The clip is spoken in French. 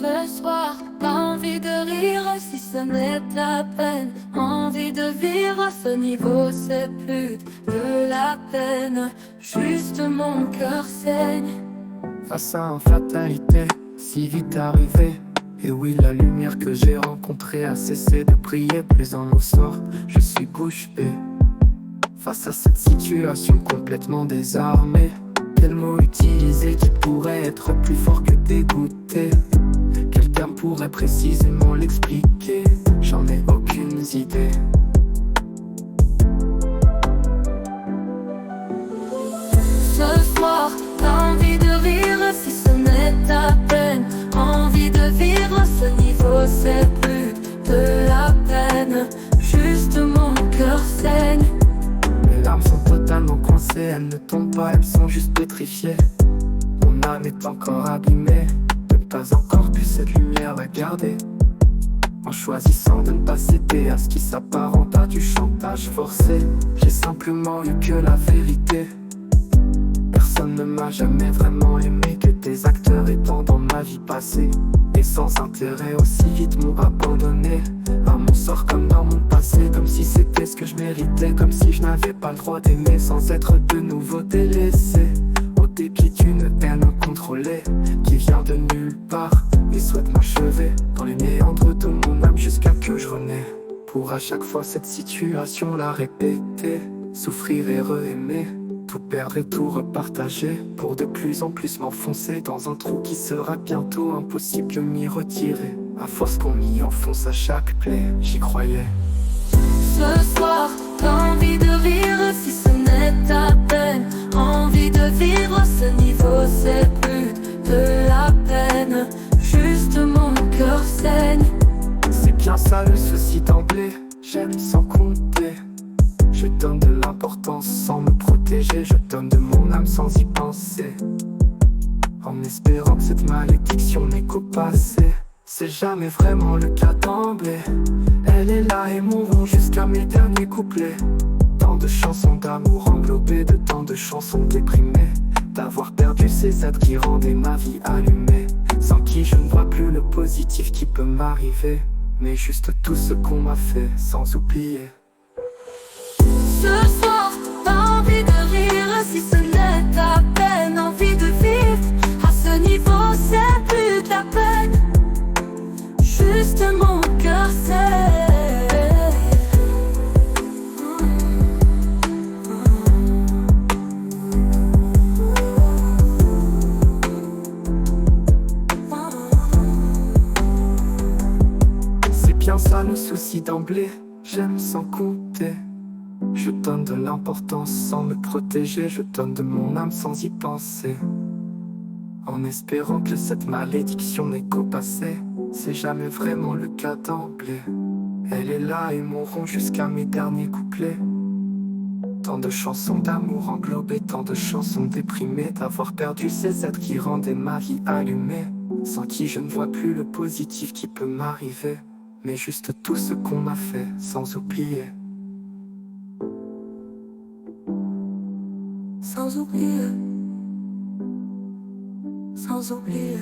Ce soir, pas envie de rire si ce n'est ta peine. Envie de vivre à ce niveau, c'est plus de la peine. Juste mon cœur saigne. Face à une fatalité, si vite arrivée. Et oui, la lumière que j'ai rencontrée a cessé de briller. Plaisant au sort, je suis bouche bée. Face à cette situation complètement désarmée, quel mot utiliser qui pourrait être plus fort que dégoûté? Quel terme pourrait précisément l'expliquer? J'en ai aucune idée. Ce soir, t'as envie de rire si ce n'est ta peine. Envie de vivre à ce niveau, c'est plus de la peine. Juste mon cœur saigne. Mes larmes sont totalement coincées, elles ne tombent pas, elles sont juste pétrifiées. Mon âme est encore abîmée, de ne pas encore pu cette lumière la garder. En choisissant de ne pas céder à ce qui s'apparente à du chantage forcé, j'ai simplement eu que la vérité. Personne ne m'a jamais vraiment aimé, que des acteurs étant dans ma vie passée. Et sans intérêt aussi vite m'ont abandonné à mon sort comme dans mon passé. Comme si c'était ce que je méritais, comme si je n'avais pas le droit d'aimer sans être de nouveau délaissé. Au dépit d'une haine incontrôlée qui vient de nulle part et souhaite m'achever dans les méandres de mon âme jusqu'à que je renais. Pour à chaque fois cette situation la répéter, souffrir et re-aimer, tout perdre et tout repartager, pour de plus en plus m'enfoncer dans un trou qui sera bientôt impossible de m'y retirer. À force qu'on m'y enfonce à chaque plaie, j'y croyais. Ce soir, t'as envie de rire si ce n'est ta peine. Envie de vivre à ce niveau, c'est plus de la peine. Juste mon cœur saigne. C'est bien ça le souci d'emblée, j'aime sans compter. Je donne de l'importance sans me protéger, je donne de mon âme sans y penser. En espérant que cette malédiction n'est qu'au passé. C'est jamais vraiment le cas d'emblée. Elle est là et mourront jusqu'à mes derniers couplets. Tant de chansons d'amour englobées de tant de chansons déprimées. D'avoir perdu ces êtres qui rendaient ma vie allumée. Sans qui je ne vois plus le positif qui peut m'arriver, mais juste tout ce qu'on m'a fait sans oublier. Ce soir, t'as envie de rire si ce n'est ta peine. Envie de vivre à ce niveau, c'est plus de la peine. Juste mon cœur saigne. C'est bien ça le souci d'emblée, j'aime sans compter. Je donne de l'importance sans me protéger, je donne de mon âme sans y penser. En espérant que cette malédiction n'est qu'au passé. C'est jamais vraiment le cas d'emblée. Elle est là et mourront jusqu'à mes derniers couplets. Tant de chansons d'amour englobées, tant de chansons déprimées. D'avoir perdu ces êtres qui rendaient ma vie allumée. Sans qui je ne vois plus le positif qui peut m'arriver, mais juste tout ce qu'on m'a fait sans oublier. Sans oublier, sans oublier.